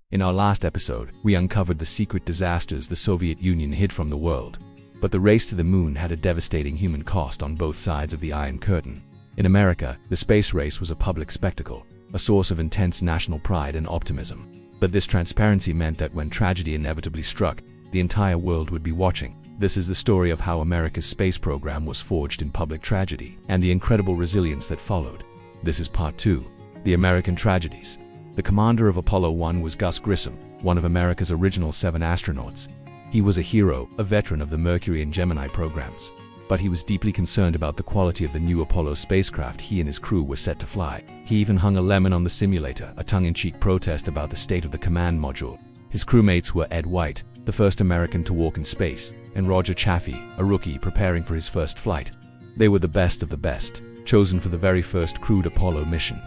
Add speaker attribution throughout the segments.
Speaker 1: In our last episode, we uncovered the secret disasters the Soviet Union hid from the world. But the race to the moon had a devastating human cost on both sides of the Iron Curtain. In America, the space race was a public spectacle, a source of intense national pride and optimism. But this transparency meant that when tragedy inevitably struck, the entire world would be watching. This is the story of how America's space program was forged in public tragedy, and the incredible resilience that followed. This is Part 2, the American Tragedies. The commander of Apollo 1 was Gus Grissom, one of America's original 7 astronauts. He was a hero, a veteran of the Mercury and Gemini programs. But he was deeply concerned about the quality of the new Apollo spacecraft he and his crew were set to fly. He even hung a lemon on the simulator, a tongue-in-cheek protest about the state of the command module. His crewmates were Ed White, the first American to walk in space, and Roger Chaffee, a rookie preparing for his first flight. They were the best of the best, chosen for the very first crewed Apollo mission.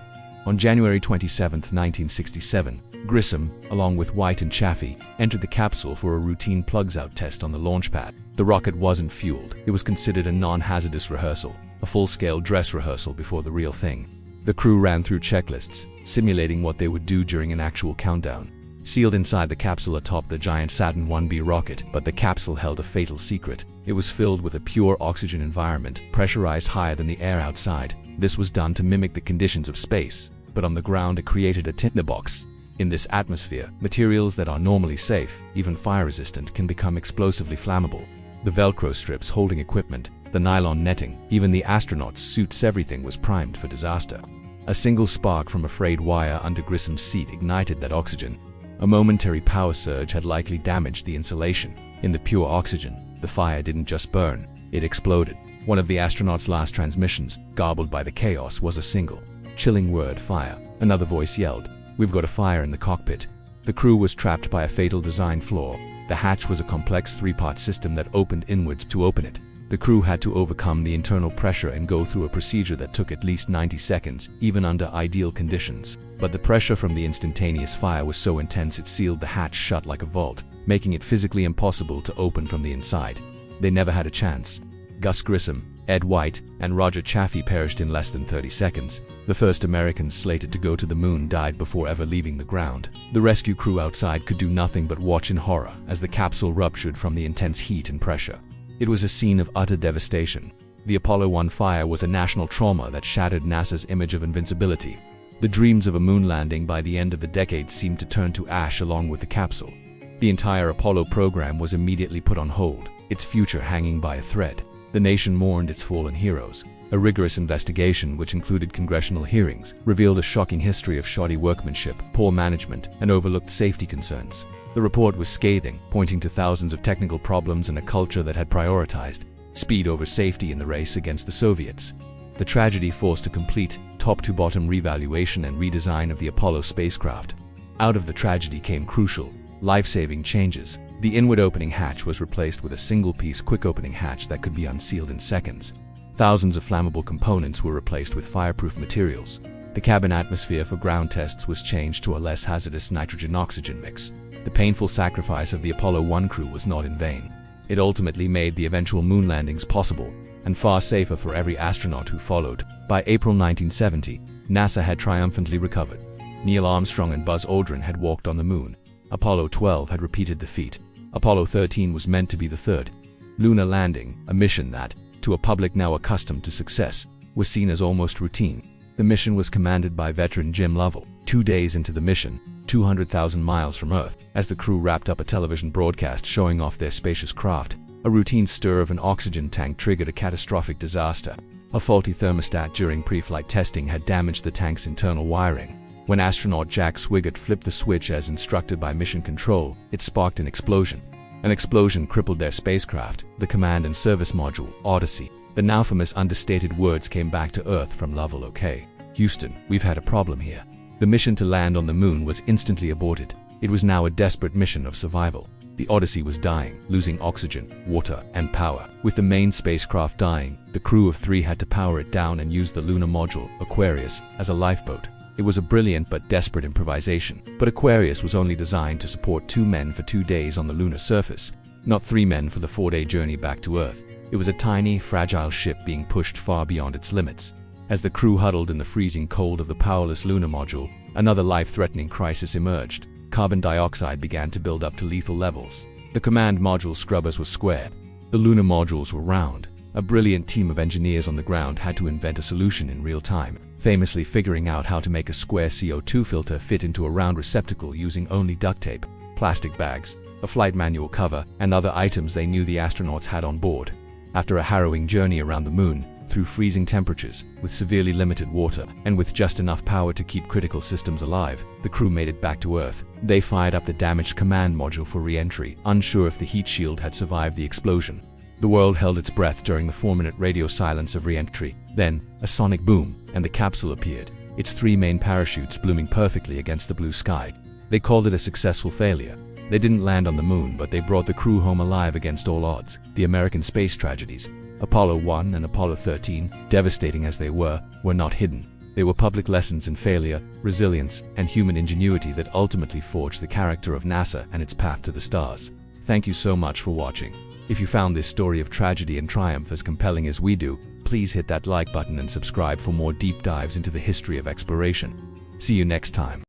Speaker 1: On January 27, 1967, Grissom, along with White and Chaffee, entered the capsule for a routine plugs-out test on the launch pad. The rocket wasn't fueled. It was considered a non-hazardous rehearsal, a full-scale dress rehearsal before the real thing. The crew ran through checklists, simulating what they would do during an actual countdown. Sealed inside the capsule atop the giant Saturn 1B rocket, but the capsule held a fatal secret. It was filled with a pure oxygen environment, pressurized higher than the air outside. This was done to mimic the conditions of space, but on the ground it created a tinderbox. In this atmosphere, materials that are normally safe, even fire-resistant, can become explosively flammable. The Velcro strips holding equipment, the nylon netting, even the astronauts' suits, everything was primed for disaster. A single spark from a frayed wire under Grissom's seat ignited that oxygen. A momentary power surge had likely damaged the insulation. In the pure oxygen, the fire didn't just burn, it exploded. One of the astronauts' last transmissions, garbled by the chaos, was a single, chilling word: fire. Another voice yelled, "We've got a fire in the cockpit." The crew was trapped by a fatal design flaw. The hatch was a complex 3-part system that opened inwards. To open it, the crew had to overcome the internal pressure and go through a procedure that took at least 90 seconds, even under ideal conditions. But the pressure from the instantaneous fire was so intense it sealed the hatch shut like a vault, making it physically impossible to open from the inside. They never had a chance. Gus Grissom, Ed White, and Roger Chaffee perished in less than 30 seconds. The first Americans slated to go to the moon died before ever leaving the ground. The rescue crew outside could do nothing but watch in horror as the capsule ruptured from the intense heat and pressure. It was a scene of utter devastation. The Apollo 1 fire was a national trauma that shattered NASA's image of invincibility. The dreams of a moon landing by the end of the decade seemed to turn to ash along with the capsule. The entire Apollo program was immediately put on hold, its future hanging by a thread. The nation mourned its fallen heroes. A rigorous investigation, which included congressional hearings, revealed a shocking history of shoddy workmanship, poor management, and overlooked safety concerns. The report was scathing, pointing to thousands of technical problems and a culture that had prioritized speed over safety in the race against the Soviets. The tragedy forced a complete, top-to-bottom revaluation and redesign of the Apollo spacecraft. Out of the tragedy came crucial, life-saving changes. The inward opening hatch was replaced with a single-piece quick-opening hatch that could be unsealed in seconds. Thousands of flammable components were replaced with fireproof materials. The cabin atmosphere for ground tests was changed to a less hazardous nitrogen-oxygen mix. The painful sacrifice of the Apollo 1 crew was not in vain. It ultimately made the eventual moon landings possible, and far safer for every astronaut who followed. By April 1970, NASA had triumphantly recovered. Neil Armstrong and Buzz Aldrin had walked on the moon. Apollo 12 had repeated the feat. Apollo 13 was meant to be the third lunar landing, a mission that, to a public now accustomed to success, was seen as almost routine. The mission was commanded by veteran Jim Lovell. 2 days into the mission, 200,000 miles from Earth, as the crew wrapped up a television broadcast showing off their spacious craft, a routine stir of an oxygen tank triggered a catastrophic disaster. A faulty thermostat during pre-flight testing had damaged the tank's internal wiring. When astronaut Jack Swigert flipped the switch as instructed by Mission Control, it sparked an explosion. An explosion crippled their spacecraft, the Command and Service Module, Odyssey. The now famous understated words came back to Earth from Lovell: "Okay, Houston, we've had a problem here." The mission to land on the moon was instantly aborted. It was now a desperate mission of survival. The Odyssey was dying, losing oxygen, water, and power. With the main spacecraft dying, the crew of 3 had to power it down and use the lunar module, Aquarius, as a lifeboat. It was a brilliant but desperate improvisation. But Aquarius was only designed to support 2 men for 2 days on the lunar surface, not 3 men for the 4-day journey back to Earth. It was a tiny, fragile ship being pushed far beyond its limits. As the crew huddled in the freezing cold of the powerless lunar module, another life-threatening crisis emerged. carbon dioxide began to build up to lethal levels. The command module scrubbers were square. The lunar modules were round. A brilliant team of engineers on the ground had to invent a solution in real time, famously figuring out how to make a square CO2 filter fit into a round receptacle using only duct tape, plastic bags, a flight manual cover, and other items they knew the astronauts had on board. After a harrowing journey around the moon, through freezing temperatures, with severely limited water, and with just enough power to keep critical systems alive, the crew made it back to Earth. They fired up the damaged command module for re-entry, unsure if the heat shield had survived the explosion. The world held its breath during the 4-minute radio silence of re-entry. Then, a sonic boom, and the capsule appeared, its 3 main parachutes blooming perfectly against the blue sky. They called it a successful failure. They didn't land on the moon, but they brought the crew home alive against all odds. The American space tragedies, Apollo 1 and Apollo 13, devastating as they were not hidden. They were public lessons in failure, resilience, and human ingenuity that ultimately forged the character of NASA and its path to the stars. Thank you so much for watching. If you found this story of tragedy and triumph as compelling as we do, please hit that like button and subscribe for more deep dives into the history of exploration. See you next time.